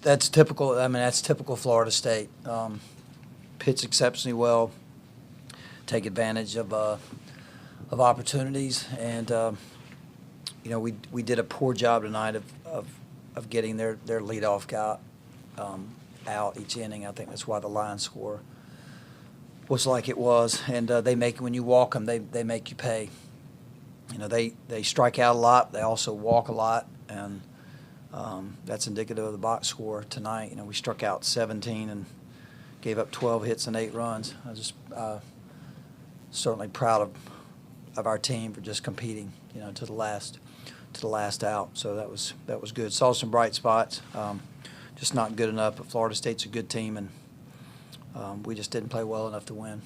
That's typical. I mean, that's typical Florida State. Pitch exceptionally well, take advantage of opportunities, and we did a poor job tonight of getting their leadoff guy out each inning. I think that's why the line score was like it was, and when you walk them, they make you pay. They strike out a lot. They also walk a lot, and that's indicative of the box score tonight. We struck out 17 and gave up 12 hits and 8 runs. I just certainly proud of our team for just competing, to the last out. So that was good. Saw some bright spots. Just not good enough. But Florida State's a good team, and we just didn't play well enough to win.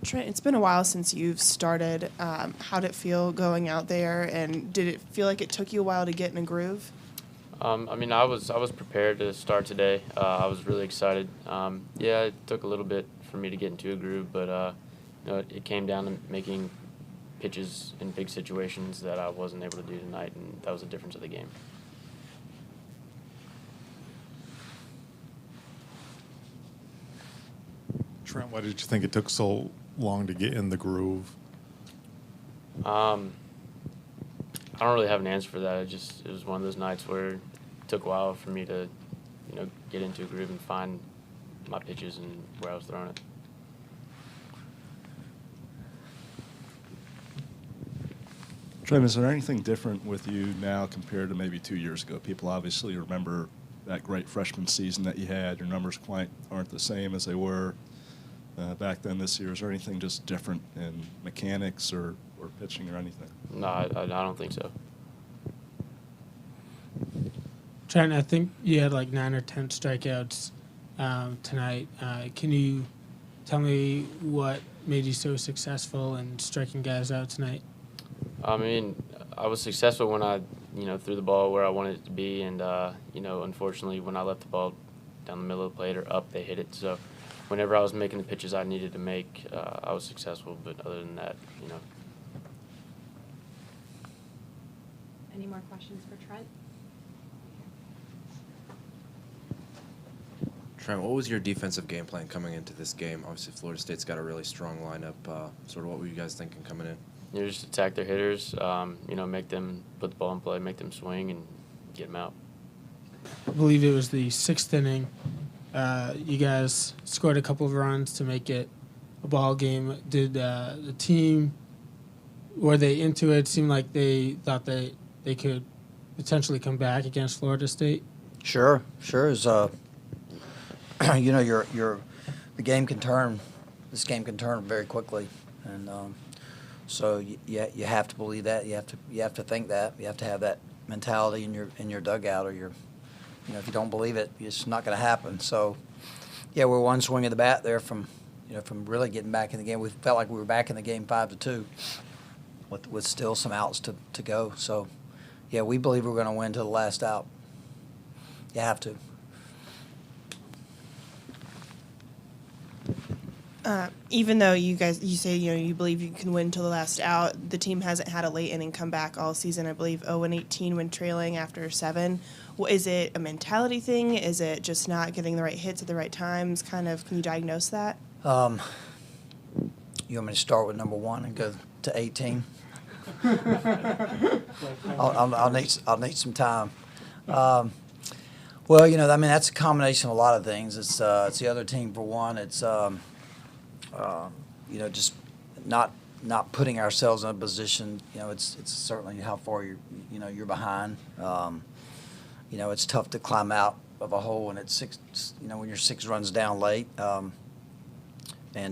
Trent, it's been a while since you've started. How did it feel going out there, and did it feel like it took you a while to get in a groove? I was prepared to start today. I was really excited. It took a little bit for me to get into a groove, but it came down to making pitches in big situations that I wasn't able to do tonight, and that was the difference of the game. Trent, why did you think it took so long to get in the groove? I don't really have an answer for that. It was one of those nights where it took a while for me to, get into a groove and find my pitches and where I was throwing it. Trent, is there anything different with you now compared to maybe 2 years ago? People obviously remember that great freshman season that you had. Your numbers quite aren't the same as they were back then this year. Is there anything just different in mechanics or pitching or anything? No, I don't think so. Trent, I think you had like 9 or 10 strikeouts tonight. Can you tell me what made you so successful in striking guys out tonight? I was successful when I, threw the ball where I wanted it to be, and unfortunately, when I left the ball down the middle of the plate or up, they hit it. So, whenever I was making the pitches I needed to make, I was successful. But other than that, Any more questions for Trent? Trent, what was your defensive game plan coming into this game? Obviously, Florida State's got a really strong lineup. Sort of what were you guys thinking coming in? just attack their hitters, make them put the ball in play, make them swing, and get them out. I believe it was the 6th inning. You guys scored a couple of runs to make it a ball game. Did the team, were they into it? Seemed like they thought they could potentially come back against Florida State? Sure. Is the game can turn. This game can turn very quickly, and so you have to believe that. You have to think that. You have to have that mentality in your dugout, or if you don't believe it, it's not going to happen. So, we're one swing of the bat there from really getting back in the game. We felt like we were back in the game 5-2, with still some outs to go. So, we believe we're going to win to the last out. You have to. Even though you say you believe you can win till the last out, the team hasn't had a late inning comeback all season. I believe 0-18 when trailing after 7. Is it a mentality thing? Is it just not getting the right hits at the right times? Can you diagnose that? You want me to start with number 1 and go to 18? I'll need some time. That's a combination of a lot of things. It's the other team for one. It's just not putting ourselves in a position. It's certainly how far you're behind. It's tough to climb out of a hole when it's 6. When you're 6 runs down late. And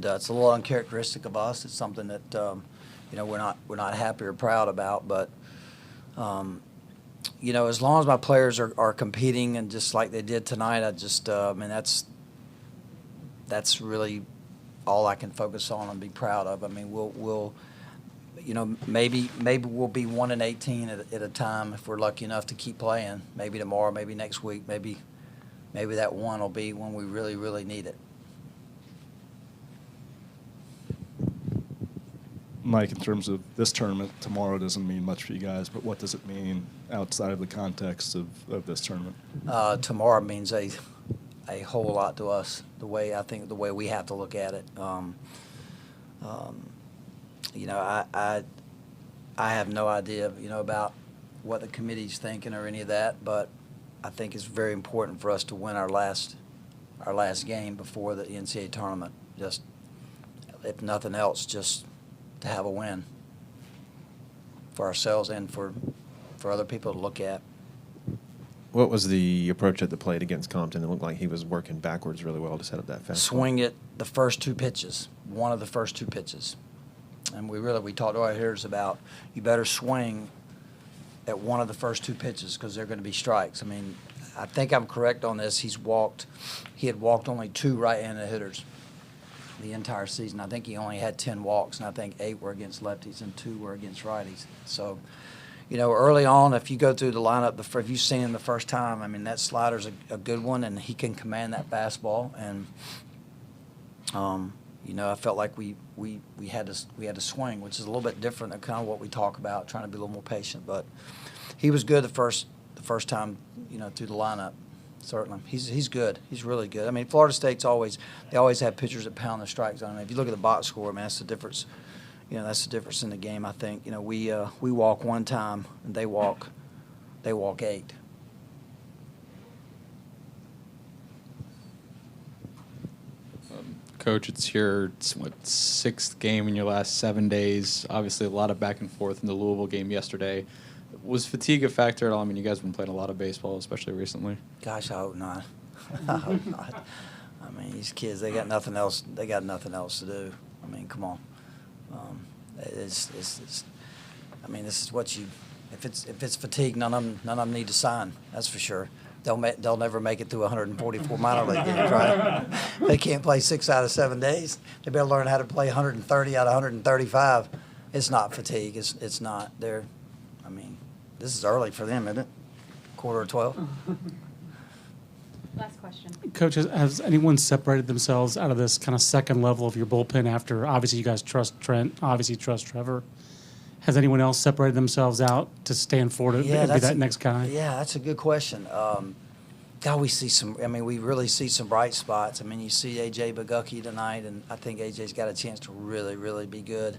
it's a little uncharacteristic of us. It's something that we're not happy or proud about. But as long as my players are competing and just like they did tonight, that's really all I can focus on and be proud of. We'll maybe we'll be 1-18 at a time if we're lucky enough to keep playing. Maybe tomorrow, maybe next week, maybe that one will be when we really, really need it. Mike, in terms of this tournament, tomorrow doesn't mean much for you guys, but what does it mean outside of the context of this tournament? Tomorrow means a whole lot to us. The way we have to look at it. You know, I have no idea, you know, about what the committee's thinking or any of that, but I think it's very important for us to win our last game before the NCAA tournament. Just, if nothing else, just to have a win for ourselves and for other people to look at. What was the approach at the plate against Compton? It looked like he was working backwards really well to set up that fastball. Swing it the first two pitches, one of the first two pitches. And we talked to our hitters about, you better swing at one of the first two pitches because they're going to be strikes. I mean, I think I'm correct on this. He had walked only 2 right-handed hitters the entire season. I think he only had 10 walks, and I think 8 were against lefties and 2 were against righties. So, you know, early on, if you go through the lineup, if you've seen him the first time, I mean, that slider's a good one, and he can command that fastball. And, you know, I felt like we had to swing, which is a little bit different than kind of what we talk about, trying to be a little more patient. But he was good the first time, you know, through the lineup. Certainly, he's good. He's really good. I mean, Florida State's always have pitchers that pound the strike zone. I mean, if you look at the box score, I mean, that's the difference. You know, that's the difference in the game. I think, you know, we walk 1 time and they walk 8. Coach, it's your 6th game in your last 7 days. Obviously, a lot of back and forth in the Louisville game yesterday. Was fatigue a factor at all? I mean, you guys have been playing a lot of baseball, especially recently. Gosh, I hope not. I hope not. I mean, these kids, they got nothing else. They got nothing else to do. I mean, come on. It's I mean, this is what you. If it's fatigue, none of them need to sign. That's for sure. They'll never make it through 144 minor league games, right? They can't play 6 out of 7 days. They better learn how to play 130 out of 135. It's not fatigue. It's not. I mean, this is early for them, isn't it? 11:45. Last question. Coach, has anyone separated themselves out of this kind of second level of your bullpen after, obviously, you guys trust Trent, obviously trust Trevor? Has anyone else separated themselves out to stand forward and be that next guy? Yeah, that's a good question. God, we really see some bright spots. I mean, you see A.J. Bogucki tonight, and I think A.J.'s got a chance to really, really be good.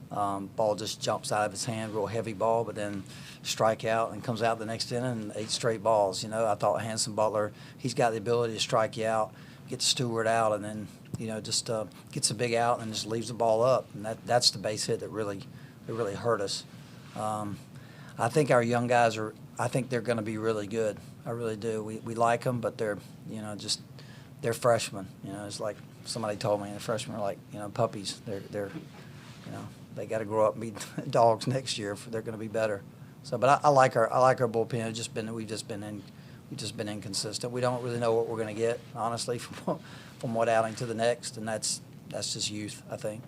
Ball just jumps out of his hand, real heavy ball, but then strike out and comes out the next inning and 8 straight balls. You know, I thought Hanson Butler, he's got the ability to strike you out, get Stewart out, and then, you know, just gets a big out and just leaves the ball up. And that's the base hit that really hurt us. I think our young guys I think they're going to be really good. I really do. We like them, but they're, you know, they're freshmen. You know, it's like somebody told me, the freshmen are like, you know, puppies. They're you know, they got to grow up and be dogs next year if they're going to be better. So, but I like our bullpen. We've just been inconsistent. We don't really know what we're going to get, honestly, from one outing to the next, and that's just youth, I think.